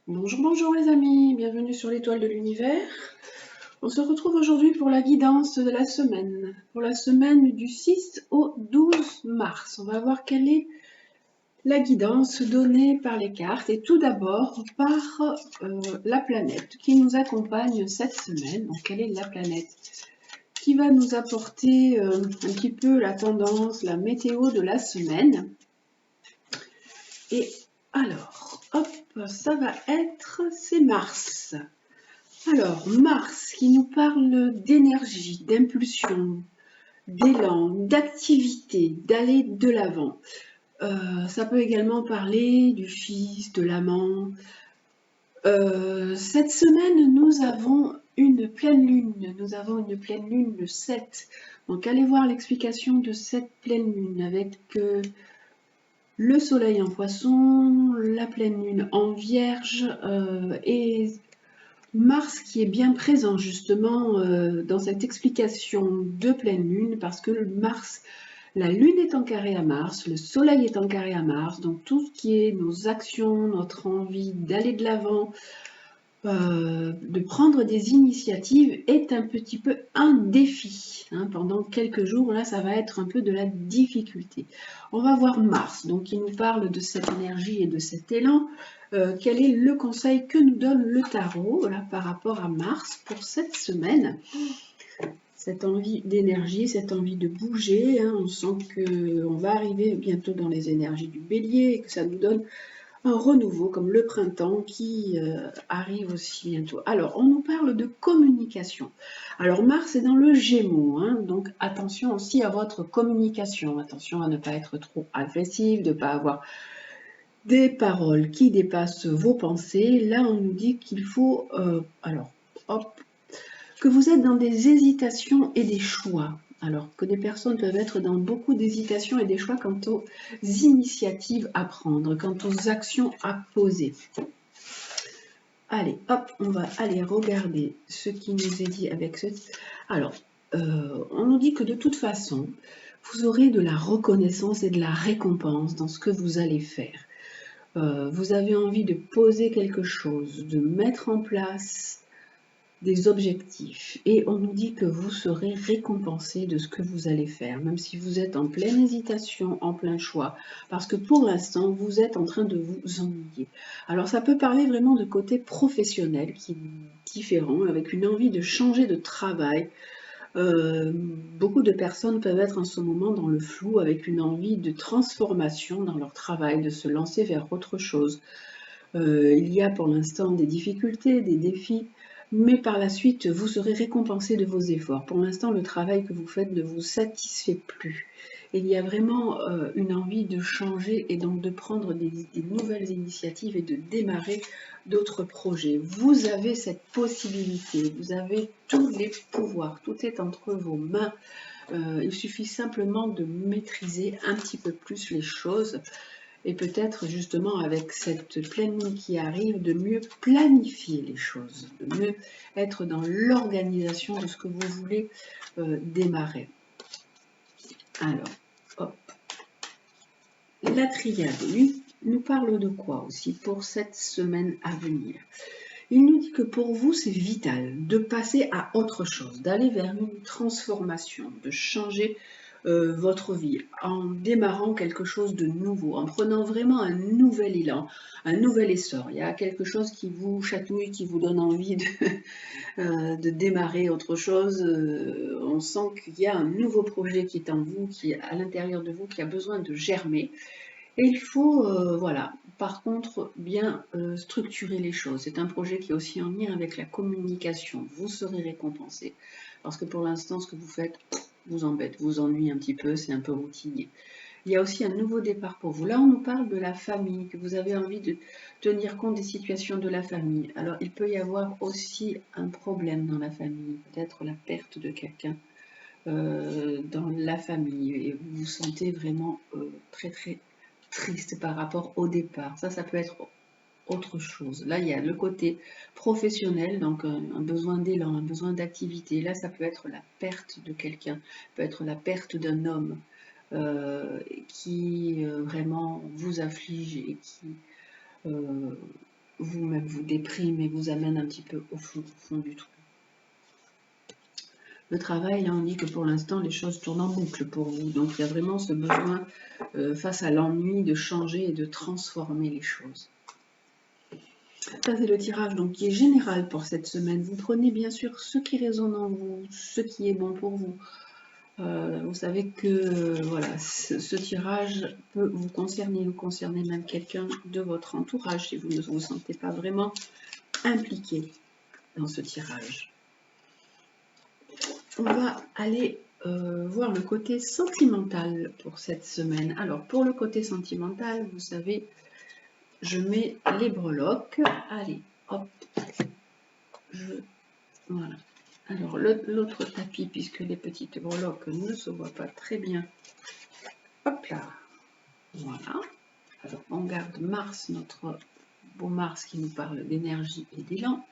Bonjour, bonjour les amis, bienvenue sur l'étoile de l'univers. On se retrouve aujourd'hui pour la guidance de la semaine, pour la semaine du 6 au 12 mars. On va voir quelle est la guidance donnée par les cartes et tout d'abord par la planète qui nous accompagne cette semaine. Donc quelle est la planète qui va nous apporter un petit peu la tendance, la météo de la semaine. Et alors, hop, ça va être, c'est Mars. Alors, Mars qui nous parle d'énergie, d'impulsion, d'élan, d'activité, d'aller de l'avant. Ça peut également parler du fils, de l'amant. Cette semaine, nous avons une pleine lune. Nous avons une pleine lune le 7. Donc, allez voir l'explication de cette pleine lune avec le soleil en poisson, la pleine lune en vierge et Mars qui est bien présent justement dans cette explication de pleine lune parce que Mars, la lune est en carré à Mars, le soleil est en carré à Mars, donc tout ce qui est nos actions, notre envie d'aller de l'avant, de prendre des initiatives est un petit peu un défi. Hein. Pendant quelques jours, là, ça va être un peu de la difficulté. On va voir Mars, donc il nous parle de cette énergie et de cet élan. Quel est le conseil que nous donne le tarot voilà, par rapport à Mars pour cette semaine? Cette envie d'énergie, cette envie de bouger, hein, on sent qu'on va arriver bientôt dans les énergies du bélier et que ça nous donne un renouveau comme le printemps qui arrive aussi bientôt. Alors, on nous parle de communication. Alors, Mars est dans le Gémeaux, hein, donc attention aussi à votre communication. Attention à ne pas être trop agressif, de ne pas avoir des paroles qui dépassent vos pensées. Là, on nous dit qu'il faut, alors, hop, que vous êtes dans des hésitations et des choix. Alors que des personnes peuvent être dans beaucoup d'hésitations et des choix quant aux initiatives à prendre, quant aux actions à poser. Allez, hop, on va aller regarder ce qui nous est dit avec ce... Alors, on nous dit que de toute façon, vous aurez de la reconnaissance et de la récompense dans ce que vous allez faire. Vous avez envie de poser quelque chose, de mettre en place des objectifs et on nous dit que vous serez récompensé de ce que vous allez faire, même si vous êtes en pleine hésitation, en plein choix, parce que pour l'instant, vous êtes en train de vous ennuyer. Alors ça peut parler vraiment de côté professionnel qui est différent, avec une envie de changer de travail. Beaucoup de personnes peuvent être en ce moment dans le flou avec une envie de transformation dans leur travail, de se lancer vers autre chose. Il y a pour l'instant des difficultés, des défis, mais par la suite, vous serez récompensé de vos efforts. Pour l'instant, le travail que vous faites ne vous satisfait plus. Il y a vraiment une envie de changer et donc de prendre des nouvelles initiatives et de démarrer d'autres projets. Vous avez cette possibilité, vous avez tous les pouvoirs, tout est entre vos mains. Il suffit simplement de maîtriser un petit peu plus les choses et peut-être justement avec cette pleine lune qui arrive, de mieux planifier les choses, de mieux être dans l'organisation de ce que vous voulez démarrer. Alors, hop. La triade, lui, nous parle de quoi aussi pour cette semaine à venir? Il nous dit que pour vous, c'est vital de passer à autre chose, d'aller vers une transformation, de changer votre vie en démarrant quelque chose de nouveau, en prenant vraiment un nouvel élan, un nouvel essor. Il y a quelque chose qui vous chatouille, qui vous donne envie de démarrer autre chose. On sent qu'il y a un nouveau projet qui est en vous, qui est à l'intérieur de vous, qui a besoin de germer. Et il faut, voilà, par contre, bien structurer les choses. C'est un projet qui est aussi en lien avec la communication. Vous serez récompensé. Parce que pour l'instant, ce que vous faites vous embête, vous ennuie un petit peu, c'est un peu routinier. Il y a aussi un nouveau départ pour vous. Là, on nous parle de la famille, que vous avez envie de tenir compte des situations de la famille. Alors, il peut y avoir aussi un problème dans la famille, peut-être la perte de quelqu'un dans la famille. Et vous vous sentez vraiment très, très triste par rapport au départ. Ça peut être autre chose. Là, il y a le côté professionnel, donc un besoin d'élan, un besoin d'activité. Là, ça peut être la perte de quelqu'un, peut être la perte d'un homme qui vraiment vous afflige et qui vous-même vous déprime et vous amène un petit peu au fond du trou. Le travail, là, on dit que pour l'instant, les choses tournent en boucle pour vous. Donc, il y a vraiment ce besoin, face à l'ennui, de changer et de transformer les choses. Ça, c'est le tirage donc, qui est général pour cette semaine. Vous prenez bien sûr ce qui résonne en vous, ce qui est bon pour vous. Vous savez que voilà, ce tirage peut vous concerner ou concerner même quelqu'un de votre entourage si vous ne vous sentez pas vraiment impliqué dans ce tirage. On va aller voir le côté sentimental pour cette semaine. Alors, pour le côté sentimental, vous savez, je mets les breloques. Allez, hop. Voilà. Alors, l'autre tapis, puisque les petites breloques ne se voient pas très bien. Hop là. Voilà. Alors, on garde Mars, notre beau Mars qui nous parle d'énergie et d'élan.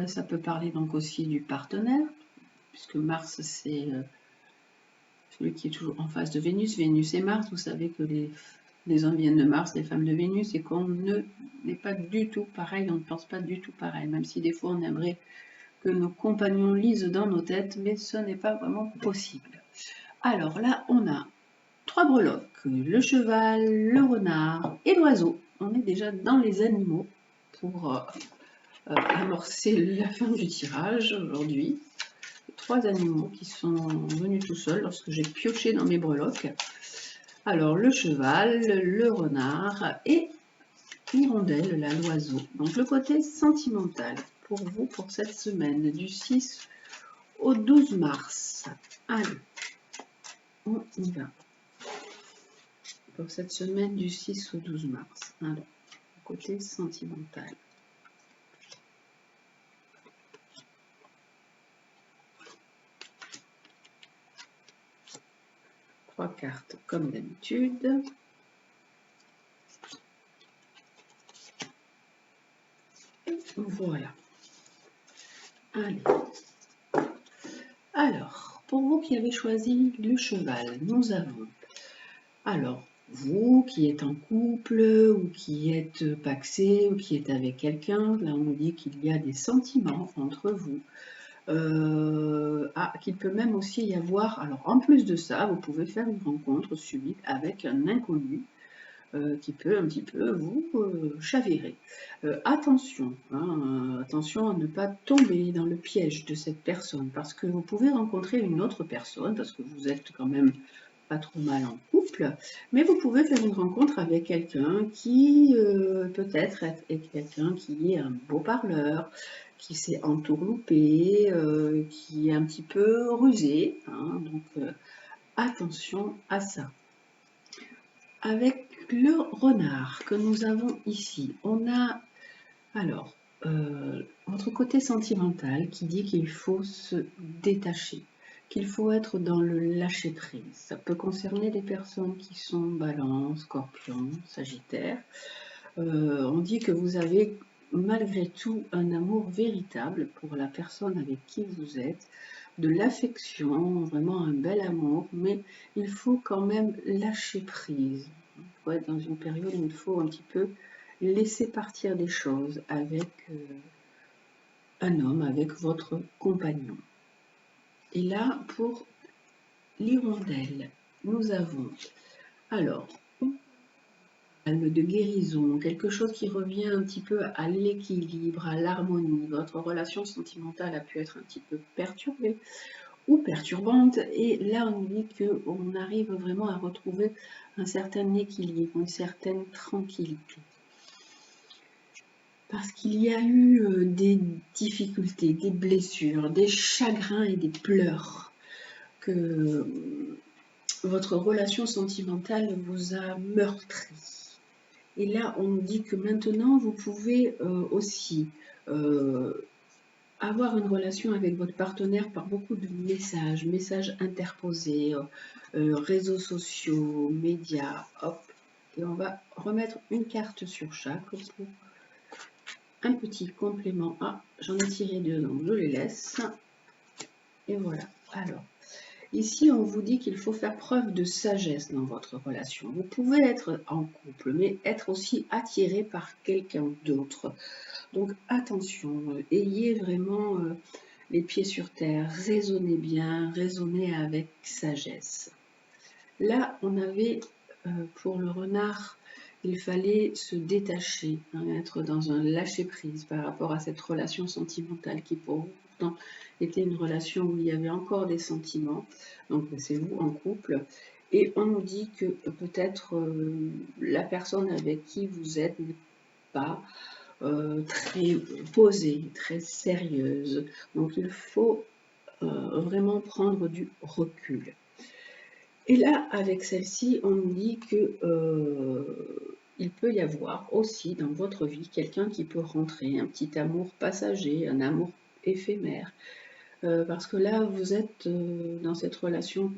Ça peut parler donc aussi du partenaire, puisque Mars, c'est celui qui est toujours en face de Vénus. Vénus et Mars, vous savez que les hommes viennent de Mars, les femmes de Vénus, et qu'on n'est pas du tout pareil, on ne pense pas du tout pareil, même si des fois on aimerait que nos compagnons lisent dans nos têtes, mais ce n'est pas vraiment possible. Alors là, on a 3 breloques, le cheval, le renard et l'oiseau. On est déjà dans les animaux pour amorcer la fin du tirage aujourd'hui. 3 animaux qui sont venus tout seuls lorsque j'ai pioché dans mes breloques. Alors le cheval, le renard et l'hirondelle, là, l'oiseau. Donc le côté sentimental pour vous pour cette semaine du 6 au 12 mars. Allez, on y va. Pour cette semaine du 6 au 12 mars. Alors, côté sentimental. Trois cartes comme d'habitude. Voilà. Allez. Alors, pour vous qui avez choisi le cheval, nous avons, alors, vous qui êtes en couple, ou qui êtes pacsé, ou qui êtes avec quelqu'un, là on nous dit qu'il y a des sentiments entre vous. Qu'il peut même aussi y avoir, alors en plus de ça, vous pouvez faire une rencontre subite avec un inconnu qui peut un petit peu vous chavirer. Attention, hein, attention à ne pas tomber dans le piège de cette personne, parce que vous pouvez rencontrer une autre personne, parce que vous êtes quand même pas trop mal en couple, mais vous pouvez faire une rencontre avec quelqu'un qui peut-être est quelqu'un qui est un beau parleur, qui s'est entourloupé, qui est un petit peu rusé, hein, donc attention à ça. Avec le renard que nous avons ici, on a alors votre côté sentimental qui dit qu'il faut se détacher, qu'il faut être dans le lâcher-prise. Ça peut concerner des personnes qui sont Balance, Scorpion, Sagittaire. On dit que vous avez malgré tout un amour véritable pour la personne avec qui vous êtes, de l'affection, vraiment un bel amour, mais il faut quand même lâcher prise. Pour être dans une période où il faut un petit peu laisser partir des choses avec un homme, avec votre compagnon. Et là, pour l'hirondelle, nous avons alors de guérison, quelque chose qui revient un petit peu à l'équilibre, à l'harmonie. Votre relation sentimentale a pu être un petit peu perturbée ou perturbante, et là on dit qu'on arrive vraiment à retrouver un certain équilibre, une certaine tranquillité. Parce qu'il y a eu des difficultés, des blessures, des chagrins et des pleurs que votre relation sentimentale vous a meurtri. Et là, on nous dit que maintenant, vous pouvez aussi avoir une relation avec votre partenaire par beaucoup de messages interposés, réseaux sociaux, médias, hop. Et on va remettre une carte sur chaque pour un petit complément. Ah, j'en ai tiré deux, donc je les laisse. Et voilà. Alors, Ici, on vous dit qu'il faut faire preuve de sagesse dans votre relation. Vous pouvez être en couple, mais être aussi attiré par quelqu'un d'autre. Donc attention, ayez vraiment les pieds sur terre, raisonnez bien, raisonnez avec sagesse. Là, on avait pour le renard, il fallait se détacher, être dans un lâcher-prise par rapport à cette relation sentimentale qui pour vous pourtant était une relation où il y avait encore des sentiments. Donc c'est vous en couple. Et on nous dit que peut-être la personne avec qui vous êtes n'est pas très posée, très sérieuse. Donc il faut vraiment prendre du recul. Et là, avec celle-ci, on nous dit que il peut y avoir aussi dans votre vie quelqu'un qui peut rentrer, un petit amour passager, un amour éphémère. Parce que là, vous êtes dans cette relation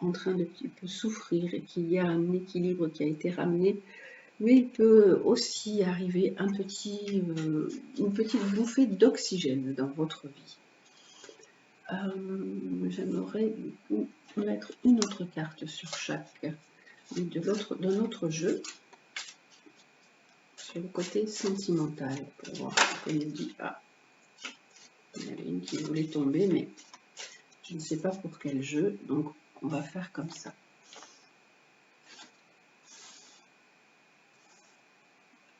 en train de petit peu souffrir et qu'il y a un équilibre qui a été ramené. Mais il peut aussi arriver une petite bouffée d'oxygène dans votre vie. J'aimerais du coup mettre une autre carte sur chaque de notre jeu, sur le côté sentimental, pour voir ce qu'on nous dit. Ah, il y en avait une qui voulait tomber, mais je ne sais pas pour quel jeu, donc on va faire comme ça.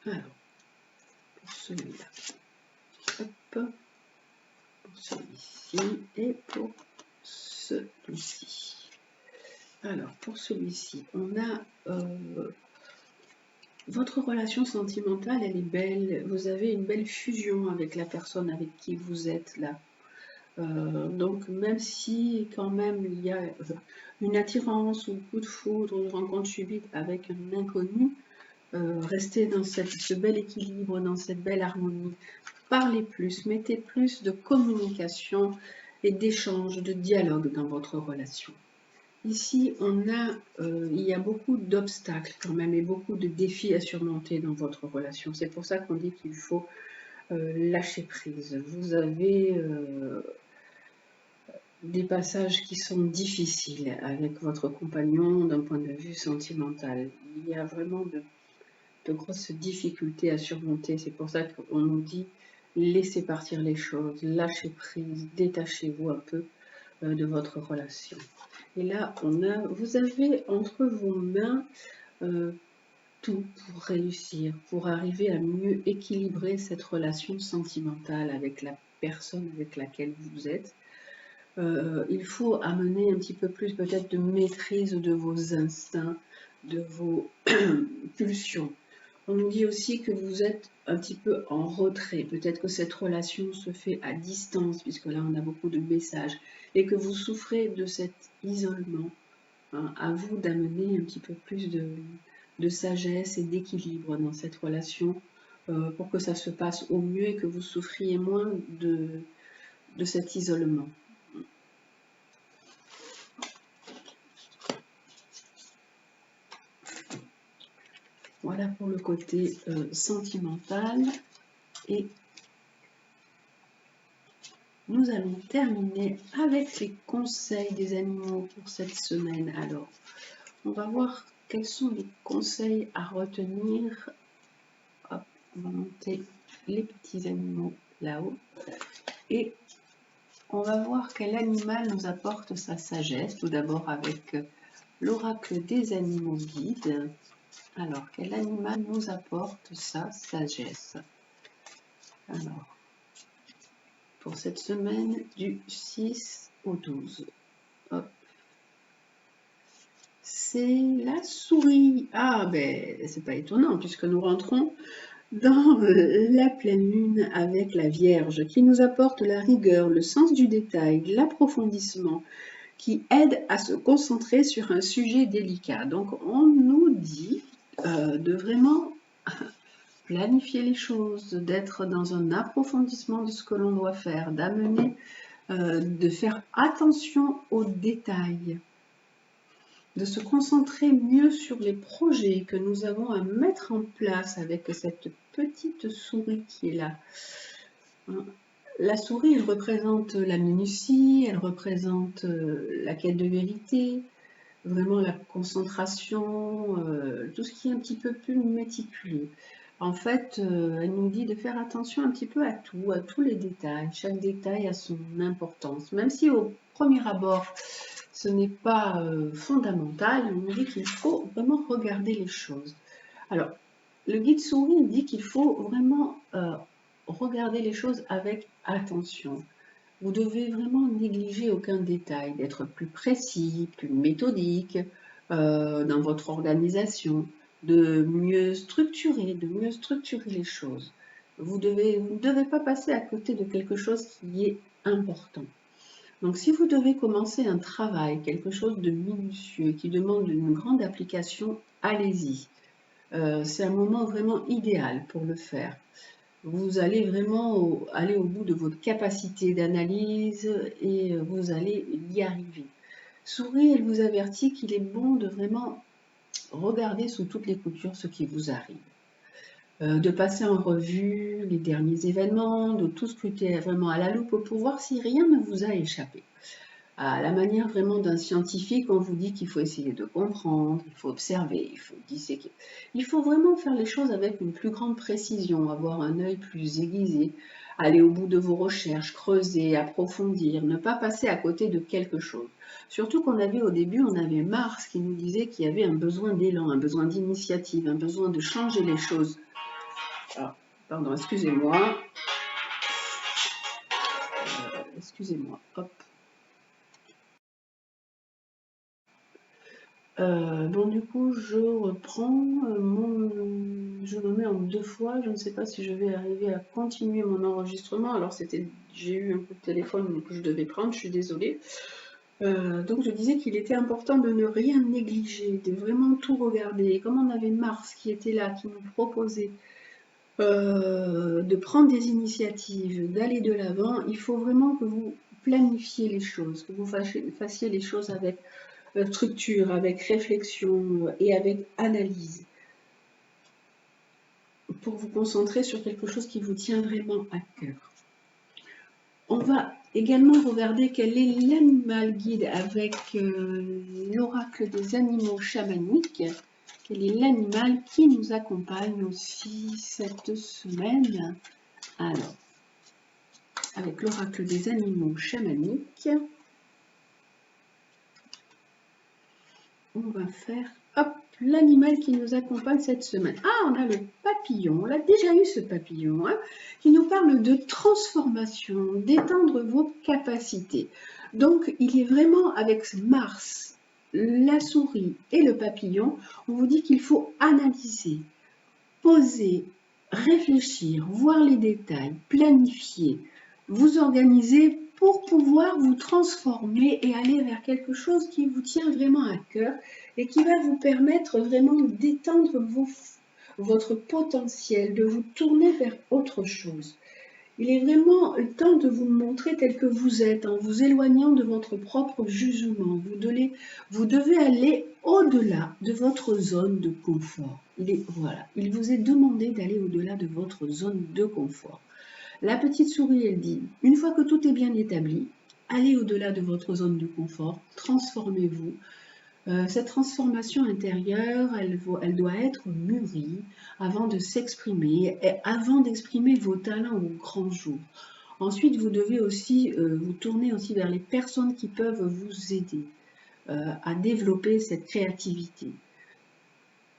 Alors, pour celui-là, hop, pour celui-ci et pour celui-ci. Alors, pour celui-ci, on a votre relation sentimentale, elle est belle. Vous avez une belle fusion avec la personne avec qui vous êtes là. Donc, même si quand même il y a une attirance ou coup de foudre, une rencontre subite avec un inconnu, restez dans ce bel équilibre, dans cette belle harmonie. Parlez plus, mettez plus de communication et d'échange, de dialogue dans votre relation. Ici, il y a beaucoup d'obstacles quand même et beaucoup de défis à surmonter dans votre relation. C'est pour ça qu'on dit qu'il faut lâcher prise. Vous avez des passages qui sont difficiles avec votre compagnon d'un point de vue sentimental. Il y a vraiment de grosses difficultés à surmonter. C'est pour ça qu'on nous dit laissez partir les choses, lâchez prise, détachez-vous un peu de votre relation. Et là, vous avez entre vos mains tout pour réussir, pour arriver à mieux équilibrer cette relation sentimentale avec la personne avec laquelle vous êtes. Il faut amener un petit peu plus peut-être de maîtrise de vos instincts, de vos pulsions. On nous dit aussi que vous êtes un petit peu en retrait. Peut-être que cette relation se fait à distance, puisque là on a beaucoup de messages, et que vous souffrez de cet isolement. Hein, à vous d'amener un petit peu plus de sagesse et d'équilibre dans cette relation pour que ça se passe au mieux et que vous souffriez moins de cet isolement. Voilà pour le côté sentimental. Et nous allons terminer avec les conseils des animaux pour cette semaine. Alors, on va voir quels sont les conseils à retenir. Hop, on va monter les petits animaux là-haut. Et on va voir quel animal nous apporte sa sagesse. Tout d'abord avec l'oracle des animaux guides. Alors, quel animal nous apporte sa sagesse? Alors, pour cette semaine du 6 au 12. Hop. C'est la souris. Ah, ben, c'est pas étonnant puisque nous rentrons dans la pleine lune avec la Vierge qui nous apporte la rigueur, le sens du détail, l'approfondissement, qui aide à se concentrer sur un sujet délicat. Donc, on nous dit de vraiment planifier les choses, d'être dans un approfondissement de ce que l'on doit faire, d'amener, de faire attention aux détails, de se concentrer mieux sur les projets que nous avons à mettre en place avec cette petite souris qui est là. La souris, elle représente la minutie, elle représente la quête de vérité, vraiment la concentration, tout ce qui est un petit peu plus méticuleux. En fait, elle nous dit de faire attention un petit peu à tout, à tous les détails. Chaque détail a son importance. Même si au premier abord, ce n'est pas fondamental, on nous dit qu'il faut vraiment regarder les choses. Alors, le guide souris dit qu'il faut vraiment regarder les choses avec attention. Vous devez vraiment négliger aucun détail, d'être plus précis, plus méthodique dans votre organisation, de mieux structurer les choses. Vous ne devez pas passer à côté de quelque chose qui est important. Donc si vous devez commencer un travail, quelque chose de minutieux, qui demande une grande application, allez-y. C'est un moment vraiment idéal pour le faire. Vous allez vraiment aller au bout de votre capacité d'analyse et vous allez y arriver. Souris, elle vous avertit qu'il est bon de vraiment regarder sous toutes les coutures ce qui vous arrive. De passer en revue les derniers événements, de tout scruter vraiment à la loupe pour voir si rien ne vous a échappé. À la manière vraiment d'un scientifique, on vous dit qu'il faut essayer de comprendre, il faut observer, il faut disséquer. Il faut vraiment faire les choses avec une plus grande précision, avoir un œil plus aiguisé, aller au bout de vos recherches, creuser, approfondir, ne pas passer à côté de quelque chose. Surtout qu'on avait au début, on avait Mars qui nous disait qu'il y avait un besoin d'élan, un besoin d'initiative, un besoin de changer les choses. Alors, pardon, excusez-moi. Excusez-moi, hop. Bon, du coup, je reprends je me mets en 2 fois. Je ne sais pas si je vais arriver à continuer mon enregistrement. Alors, j'ai eu un coup de téléphone que je devais prendre, je suis désolée. Donc, je disais qu'il était important de ne rien négliger, de vraiment tout regarder. Et comme on avait Mars qui était là, qui nous proposait de prendre des initiatives, d'aller de l'avant, il faut vraiment que vous planifiez les choses, que vous fassiez les choses avec structure, avec réflexion et avec analyse, pour vous concentrer sur quelque chose qui vous tient vraiment à cœur. On va également regarder quel est l'animal guide avec l'oracle des animaux chamaniques. Quel est l'animal qui nous accompagne aussi cette semaine? Alors, avec l'oracle des animaux chamaniques, on va faire, hop, l'animal qui nous accompagne cette semaine. Ah, on a le papillon, on l'a déjà eu ce papillon, hein, qui nous parle de transformation, d'étendre vos capacités. Donc, il est vraiment avec Mars, la souris et le papillon, on vous dit qu'il faut analyser, poser, réfléchir, voir les détails, planifier, vous organiser pour pouvoir vous transformer et aller vers quelque chose qui vous tient vraiment à cœur et qui va vous permettre vraiment d'étendre votre potentiel, de vous tourner vers autre chose. Il est vraiment temps de vous montrer tel que vous êtes, en vous éloignant de votre propre jugement. Vous devez aller au-delà de votre zone de confort. Il vous est demandé d'aller au-delà de votre zone de confort. La petite souris, elle dit, une fois que tout est bien établi, allez au-delà de votre zone de confort, transformez-vous. Cette transformation intérieure, elle doit être mûrie avant de s'exprimer et avant d'exprimer vos talents au grand jour. Ensuite, vous devez aussi vous tourner aussi vers les personnes qui peuvent vous aider à développer cette créativité.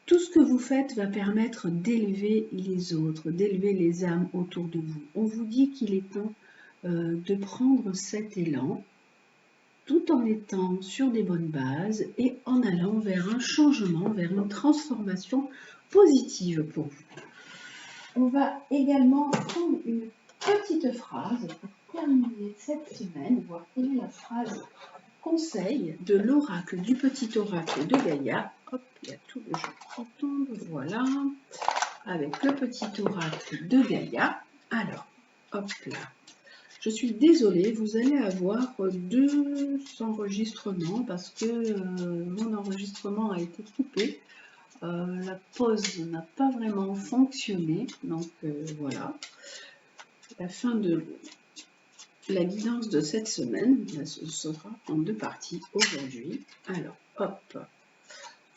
Tout ce que vous faites va permettre d'élever les autres, d'élever les âmes autour de vous. On vous dit qu'il est temps de prendre cet élan tout en étant sur des bonnes bases et en allant vers un changement, vers une transformation positive pour vous. On va également prendre une petite phrase pour terminer cette semaine, voir quelle est la phrase conseil de l'oracle, du petit oracle de Gaïa. Hop, il y a tout le jeu qui tombe, voilà, avec le petit oracle de Gaïa. Alors, hop là. Je suis désolée, vous allez avoir 2 enregistrements parce que mon enregistrement a été coupé. La pause n'a pas vraiment fonctionné, donc voilà. La fin de la guidance de cette semaine, ce sera en 2 parties aujourd'hui. Alors, hop.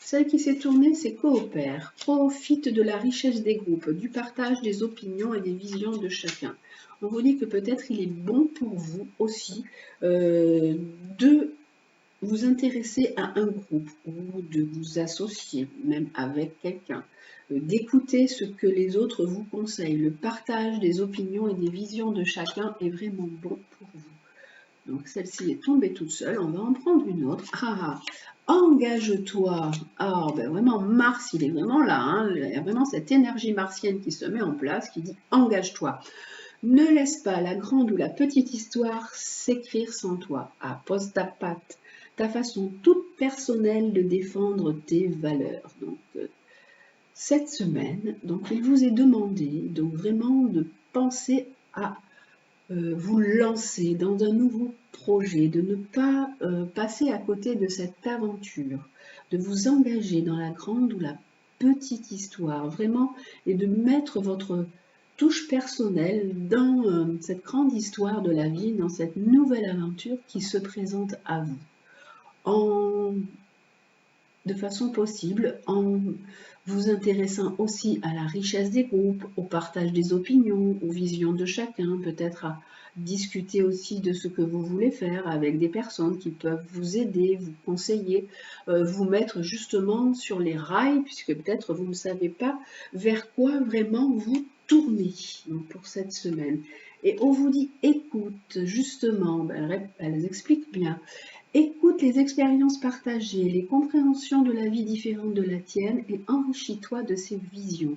Celle qui s'est tournée, c'est coopère, profite de la richesse des groupes, du partage des opinions et des visions de chacun. On vous dit que peut-être il est bon pour vous aussi de vous intéresser à un groupe ou de vous associer même avec quelqu'un, d'écouter ce que les autres vous conseillent. Le partage des opinions et des visions de chacun est vraiment bon pour vous. Donc celle-ci est tombée toute seule, on va en prendre une autre. Engage-toi. Ah, ben vraiment, Mars, il est vraiment là. Hein. Il y a vraiment cette énergie martienne qui se met en place, qui dit engage-toi. Ne laisse pas la grande ou la petite histoire s'écrire sans toi. Pose ta patte, ta façon toute personnelle de défendre tes valeurs. Donc, cette semaine, donc, il vous est demandé donc, vraiment de penser à vous lancer dans un nouveau projet, de ne pas passer à côté de cette aventure, de vous engager dans la grande ou la petite histoire, vraiment, et de mettre votre touche personnelle dans cette grande histoire de la vie, dans cette nouvelle aventure qui se présente à vous. De façon possible, en vous intéressant aussi à la richesse des groupes, au partage des opinions, aux visions de chacun, peut-être à discuter aussi de ce que vous voulez faire avec des personnes qui peuvent vous aider, vous conseiller, vous mettre justement sur les rails, puisque peut-être vous ne savez pas vers quoi vraiment vous tourner pour cette semaine. Et on vous dit écoute, justement, elles expliquent bien. Écoute les expériences partagées, les compréhensions de la vie différente de la tienne et enrichis-toi de ces visions.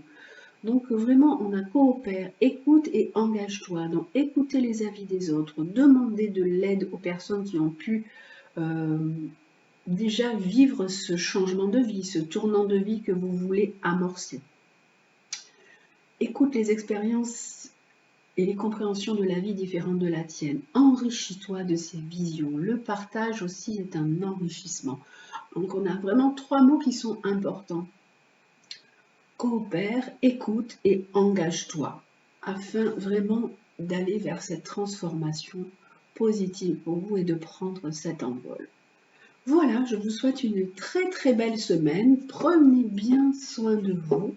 Donc vraiment, on a coopère, écoute et engage-toi. Donc écoutez les avis des autres, demandez de l'aide aux personnes qui ont pu déjà vivre ce changement de vie, ce tournant de vie que vous voulez amorcer. Écoute les expériences et les compréhensions de la vie différentes de la tienne. Enrichis-toi de ces visions. Le partage aussi est un enrichissement. Donc on a vraiment 3 mots qui sont importants. Coopère, écoute et engage-toi, afin vraiment d'aller vers cette transformation positive pour vous et de prendre cet envol. Voilà, je vous souhaite une très très belle semaine. Prenez bien soin de vous.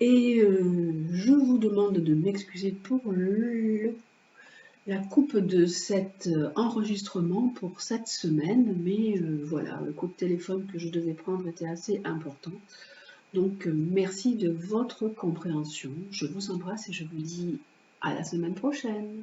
Et je vous demande de m'excuser pour la coupe de cet enregistrement pour cette semaine, mais voilà, le coup de téléphone que je devais prendre était assez important. Donc merci de votre compréhension. Je vous embrasse et je vous dis à la semaine prochaine.